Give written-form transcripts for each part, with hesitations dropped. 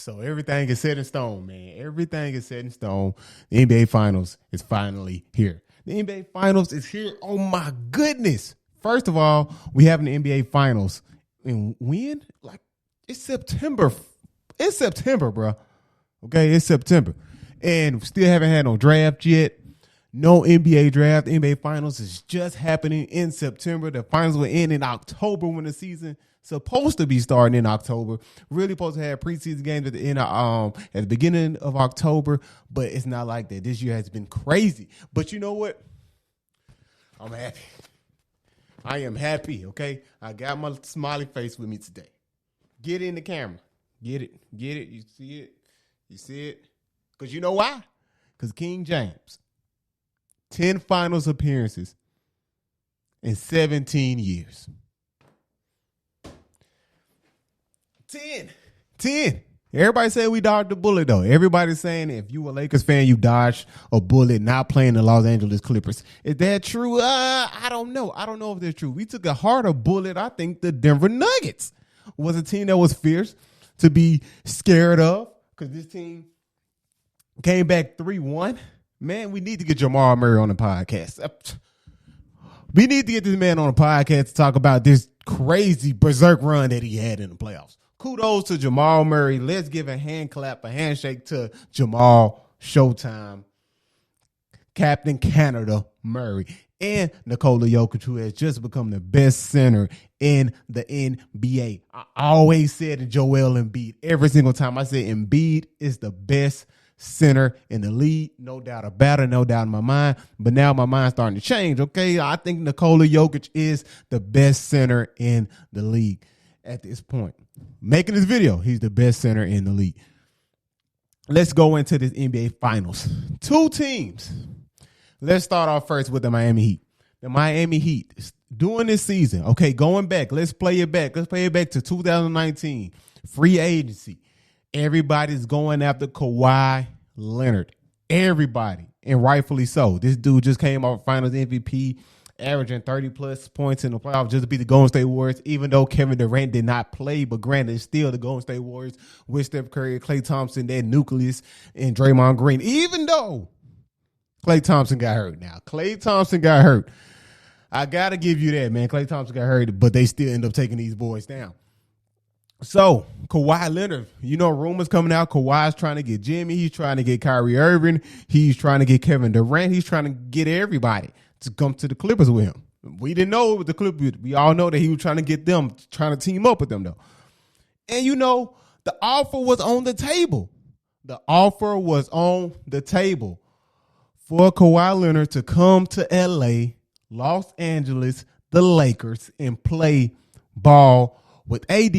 So everything is set in stone, man. Everything is set in stone. The NBA Finals is finally here. The NBA Finals is here. Oh, my goodness. First of all, we have an NBA Finals. And when? Like, it's September. It's September, bro. Okay, it's September. And we still haven't had no draft yet. No NBA draft. NBA Finals is just happening in September. The finals will end in October when the season supposed to be starting in October. Really supposed to have preseason games at the end of, at the beginning of October, but it's not like that. This year has been crazy. But you know what? I'm happy. I am happy, okay? I got my smiley face with me today. Get in the camera. Get it. Get it. You see it? You see it? Because you know why? Because King James, 10 finals appearances in 17 years. 10. Everybody saying we dodged the bullet, though. Everybody's saying if you a Lakers fan, you dodged a bullet not playing the Los Angeles Clippers. Is that true? I don't know. I don't know if that's true. We took a harder bullet. I think the Denver Nuggets was a team that was fierce to be scared of because this team came back 3-1. Man, we need to get Jamal Murray on the podcast. We need to get this man on the podcast to talk about this crazy berserk run that he had in the playoffs. Kudos to Jamal Murray. Let's give a hand clap, a handshake to Jamal Showtime, Captain Canada Murray, and Nikola Jokic, who has just become the best center in the NBA. I always said Joel Embiid every single time. I said Embiid is the best center in the league, no doubt about it, no doubt in my mind. But now my mind's starting to change, okay? I think Nikola Jokic is the best center in the league at this point. Making this video, he's the best center in the league. Let's go into this NBA Finals. 2 teams. Let's start off first with the Miami Heat. The Miami Heat doing this season, okay, going back. Let's play it back. Let's play it back to 2019. Free agency. Everybody's going after Kawhi Leonard. Everybody, and rightfully so. This dude just came off Finals MVP, averaging 30-plus points in the playoffs just to be the Golden State Warriors, even though Kevin Durant did not play. But granted, it's still the Golden State Warriors with Steph Curry, Klay Thompson, that nucleus, and Draymond Green. Even though Klay Thompson got hurt now. Klay Thompson got hurt. I got to give you that, man. Klay Thompson got hurt, but they still end up taking these boys down. So, Kawhi Leonard, you know, rumors coming out. Kawhi's trying to get Jimmy. He's trying to get Kyrie Irving. He's trying to get Kevin Durant. He's trying to get everybody to come to the Clippers with him. We didn't know it was the Clippers. We all know that he was trying to get them, trying to team up with them, though. And, you know, the offer was on the table. The offer was on the table for Kawhi Leonard to come to L.A., Los Angeles, the Lakers, and play ball with AD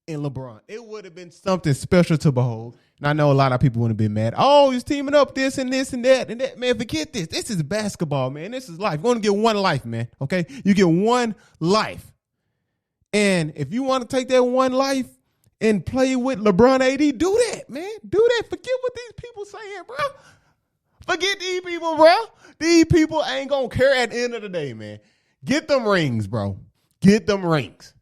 and LeBron. It would have been something special to behold. And I know a lot of people would have been mad. Oh, he's teaming up this and this and that. And that, man, forget this. This is basketball, man. This is life. You're going to get one life, man. Okay? You get one life. And if you want to take that one life and play with LeBron AD, do that, man. Do that. Forget what these people saying, bro. Forget these people, bro. These people ain't going to care at the end of the day, man. Get them rings, bro. Get them rings.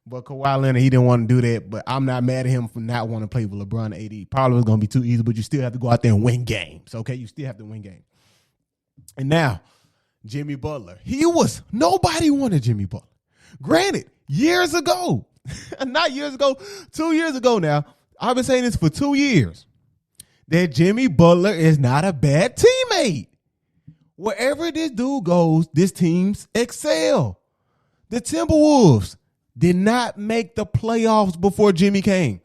But Kawhi Leonard, he didn't want to do that. But I'm not mad at him for not wanting to play with LeBron and AD. Probably was going to be too easy, but you still have to go out there and win games, okay? You still have to win games. And now, Jimmy Butler. Nobody wanted Jimmy Butler. Granted, years ago, not years ago, 2 years ago now, I've been saying this for 2 years, that Jimmy Butler is not a bad teammate. Wherever this dude goes, this teams excel. The Timberwolves did not make the playoffs before Jimmy came.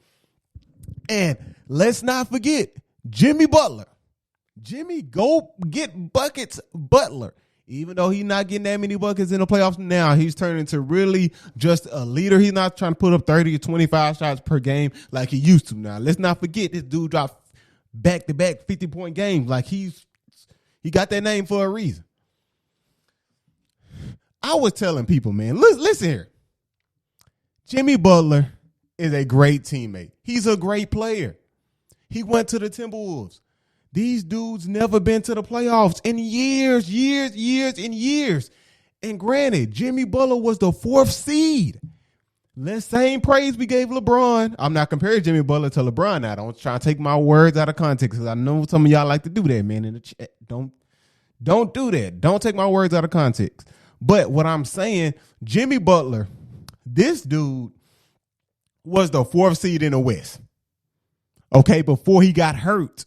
And let's not forget, Jimmy Butler. Jimmy, go get buckets, Butler. Even though he's not getting that many buckets in the playoffs now, he's turning into really just a leader. He's not trying to put up 30 or 25 shots per game like he used to now. Let's not forget, this dude dropped back-to-back 50-point games. Like he got that name for a reason. I was telling people, man, listen here. Jimmy Butler is a great teammate. He's a great player. He went to the Timberwolves. These dudes never been to the playoffs in years. And granted, Jimmy Butler was the 4th seed. The same praise we gave LeBron. I'm not comparing Jimmy Butler to LeBron now. Don't try to take my words out of context because I know some of y'all like to do that, man, in the chat. Don't do that. Don't take my words out of context. But what I'm saying, Jimmy Butler, this dude was the 4th seed in the West. Okay, before he got hurt.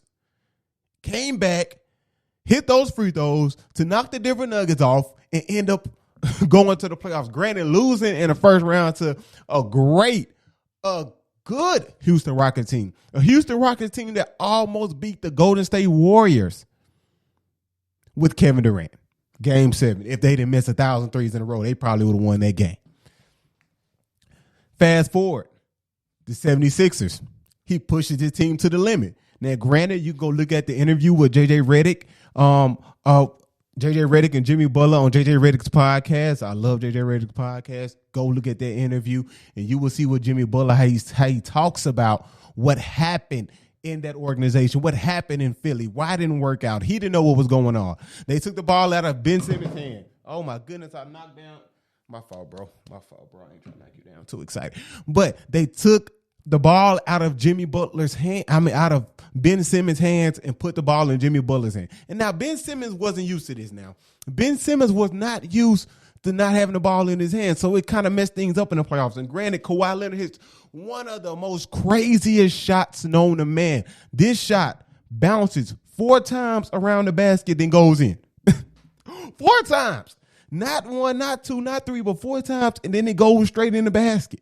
Came back, hit those free throws to knock the Denver Nuggets off and end up going to the playoffs. Granted, losing in the first round to a good Houston Rockets team. A Houston Rockets team that almost beat the Golden State Warriors with Kevin Durant. Game 7. If they didn't miss 1,000 threes in a row, they probably would have won that game. Fast forward, the 76ers. He pushes his team to the limit. Now, granted, you can go look at the interview with JJ Redick, JJ Redick and Jimmy Butler on JJ Redick's podcast. I love JJ Redick's podcast. Go look at that interview, and you will see what Jimmy Butler, how he talks about what happened in that organization, what happened in Philly, why it didn't work out. He didn't know what was going on. They took the ball out of Ben Simmons' hand. Oh, my goodness, I knocked down. My fault, bro. I ain't trying to knock you down. I'm too excited. But they took the ball out of Jimmy Butler's hand, out of Ben Simmons' hands and put the ball in Jimmy Butler's hand. And now Ben Simmons wasn't used to this now. Ben Simmons was not used to not having the ball in his hand, so it kind of messed things up in the playoffs. And granted, Kawhi Leonard hits one of the most craziest shots known to man. This shot bounces 4 times around the basket, then goes in. 4 times. Not 1, not 2, not 3, but 4 times, and then it goes straight in the basket.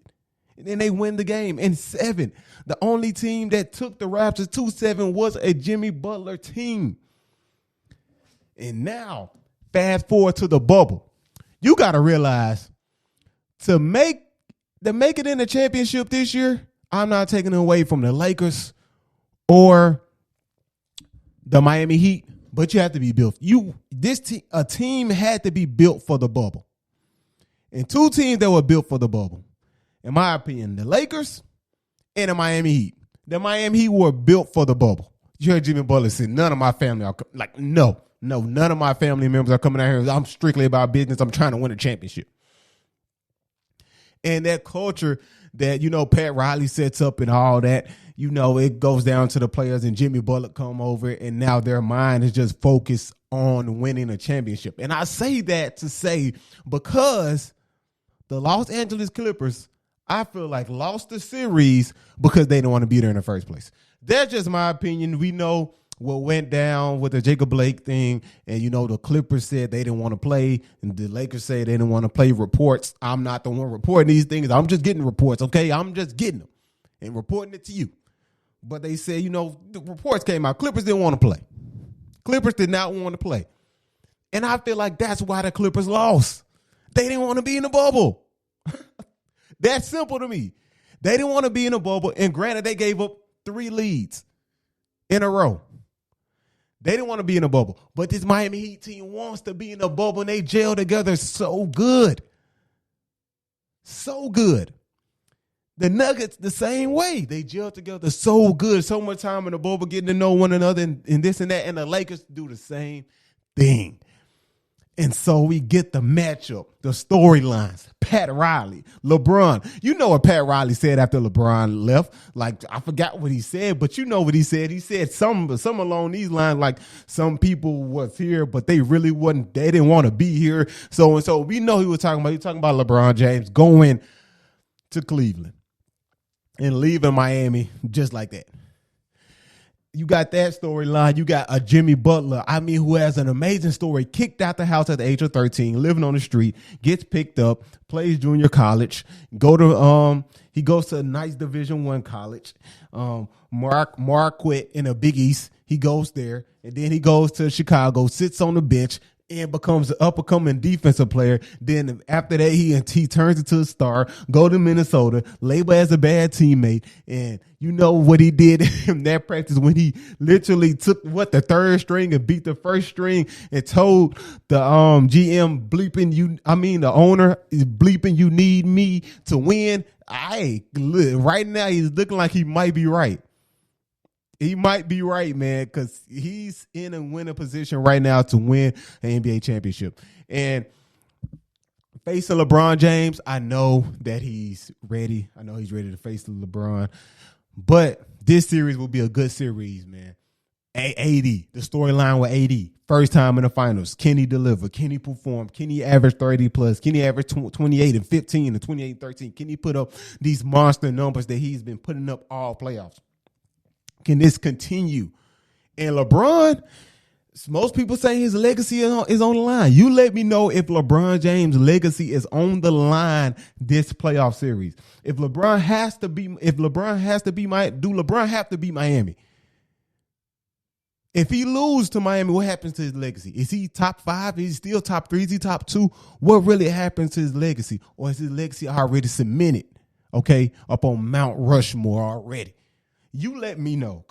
And then they win the game in 7. The only team that took the Raptors to 7 was a Jimmy Butler team. And now, fast forward to the bubble. You got to realize to make it in the championship this year, I'm not taking it away from the Lakers or the Miami Heat, but you have to be built. A team had to be built for the bubble. And 2 teams that were built for the bubble. In my opinion, the Lakers and the Miami Heat. The Miami Heat were built for the bubble. You heard Jimmy Butler say, none of my family are none of my family members are coming out here. I'm strictly about business. I'm trying to win a championship. And that culture that, Pat Riley sets up and all that, it goes down to the players, and Jimmy Butler come over, and now their mind is just focused on winning a championship. And I say that to say because the Los Angeles Clippers, I feel like, lost the series because they didn't want to be there in the first place. That's just my opinion. We know what went down with the Jacob Blake thing, and the Clippers said they didn't want to play, and the Lakers said they didn't want to play. Reports. I'm not the one reporting these things. I'm just getting reports, okay? I'm just getting them and reporting it to you. But they said, the reports came out. Clippers didn't want to play. Clippers did not want to play. And I feel like that's why the Clippers lost. They didn't want to be in the bubble. That's simple to me. They didn't want to be in a bubble, and granted, they gave up 3 leads in a row. They didn't want to be in a bubble, but this Miami Heat team wants to be in a bubble, and they gel together so good. So good. The Nuggets, the same way. They gel together so good, so much time in the bubble, getting to know one another and this and that, and the Lakers do the same thing. And so we get the matchup, the storylines, Pat Riley, LeBron. You know what Pat Riley said after LeBron left? Like, I forgot what he said, but you know what he said. He said some along these lines, like some people was here, but they really wasn't, they didn't want to be here. So and so we know he was talking about LeBron James going to Cleveland and leaving Miami just like that. You got that storyline. You got a Jimmy Butler, who has an amazing story. Kicked out the house at the age of 13, living on the street, gets picked up, plays junior college, he goes to a nice Division I college, Marquette in the Big East. He goes there, and then he goes to Chicago, sits on the bench, and becomes an up-and-coming defensive player. Then after that, he turns into a star, go to Minnesota, labeled as a bad teammate. And you know what he did in that practice when he literally took, the third string and beat the first string and told the GM the owner is bleeping, you need me to win. Right now, he's looking like he might be right. He might be right, man, because he's in a winning position right now to win an NBA championship. And Face of LeBron James, I know that he's ready. I know he's ready to face LeBron. But this series will be a good series, man. AD, the storyline with AD. First time in the finals. Can he deliver? Can he perform? Can he average 30 plus? Can he average 28 and 15 and 28 and 13? Can he put up these monster numbers that he's been putting up all playoffs? Can this continue? And LeBron, most people say his legacy is on the line. You let me know if LeBron James' legacy is on the line this playoff series. If LeBron has to be, do LeBron have to beat Miami? If he loses to Miami, what happens to his legacy? Is he top 5? Is he still top 3? Is he top 2? What really happens to his legacy? Or is his legacy already cemented, okay, up on Mount Rushmore already? You let me know,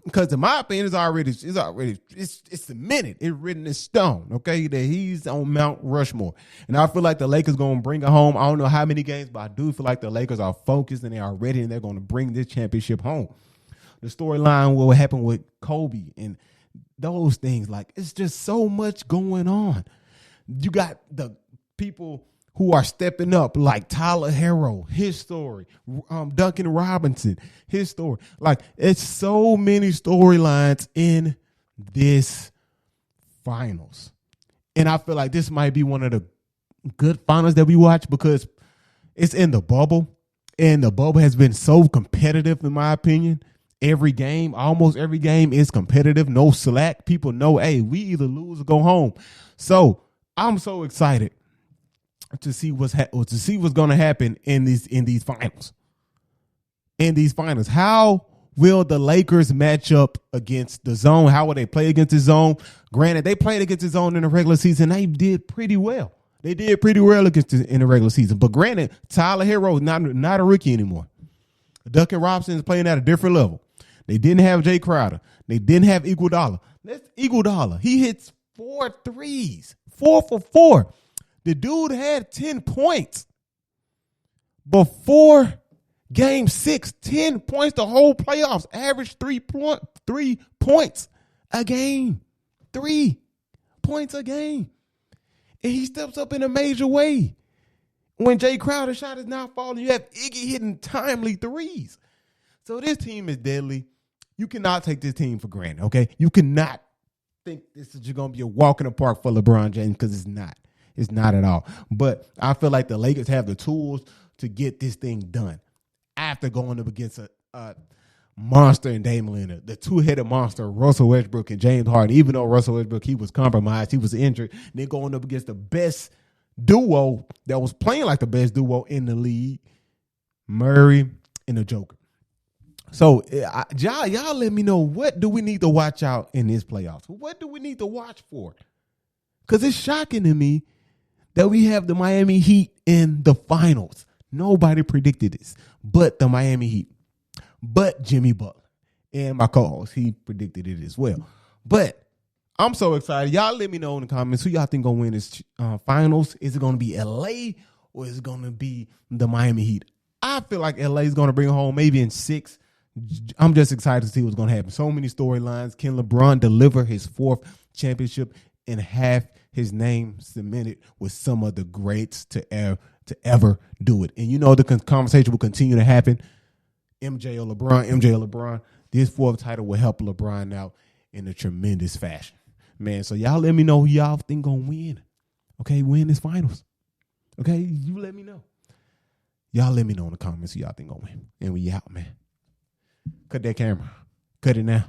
because in my opinion, it's cemented. It's written in stone, okay, that he's on Mount Rushmore. And I feel like the Lakers going to bring it home. I don't know how many games, but I do feel like the Lakers are focused and they are ready and they're going to bring this championship home. The storyline, what happened with Kobe and those things, like, it's just so much going on. You got the people who are stepping up, like Tyler Herro, his story, Duncan Robinson, his story. Like, it's so many storylines in this finals. And I feel like this might be one of the good finals that we watch because it's in the bubble. And the bubble has been so competitive, in my opinion. Almost every game is competitive, no slack. People know, hey, we either lose or go home. So I'm so excited to see what's going to happen in these finals. In these finals, how will the Lakers match up against the zone? How will they play against the zone? Granted, they played against the zone in the regular season. They did pretty well. They did pretty well in the regular season. But granted, Tyler Herro is not a rookie anymore. Duncan Robinson is playing at a different level. They didn't have Jay Crowder. They didn't have Iguodala. That's Iguodala. He hits 4 threes, 4 for 4. The dude had 10 points before game 6. 10 points the whole playoffs. Average 3 points a game. 3 points a game. And he steps up in a major way. When Jay Crowder's shot is not falling, you have Iggy hitting timely threes. So this team is deadly. You cannot take this team for granted, okay? You cannot think this is just going to be a walk in the park for LeBron James because it's not. It's not at all. But I feel like the Lakers have the tools to get this thing done after going up against a monster in Damian Lillard, the two-headed monster, Russell Westbrook and James Harden. Even though Russell Westbrook, he was compromised, he was injured, they're going up against the best duo that was playing like the best duo in the league, Murray and the Joker. So y'all let me know, what do we need to watch out in this playoffs? What do we need to watch for? Because it's shocking to me that we have the Miami Heat in the finals. Nobody predicted this but the Miami Heat, but Jimmy Butler. And my co-host, he predicted it as well. But I'm so excited. Y'all let me know in the comments who y'all think going to win this finals. Is it going to be LA or is it going to be the Miami Heat? I feel like LA is going to bring it home maybe in 6. I'm just excited to see what's going to happen. So many storylines. Can LeBron deliver his 4th championship and have his name cemented with some of the greats to ever do it? And you know the conversation will continue to happen. MJ or LeBron. This 4th title will help LeBron out in a tremendous fashion. Man, so y'all let me know who y'all think going to win. Okay, win this finals. Okay, you let me know. Y'all let me know in the comments who y'all think going to win. And we out, man. Cut that camera. Cut it now.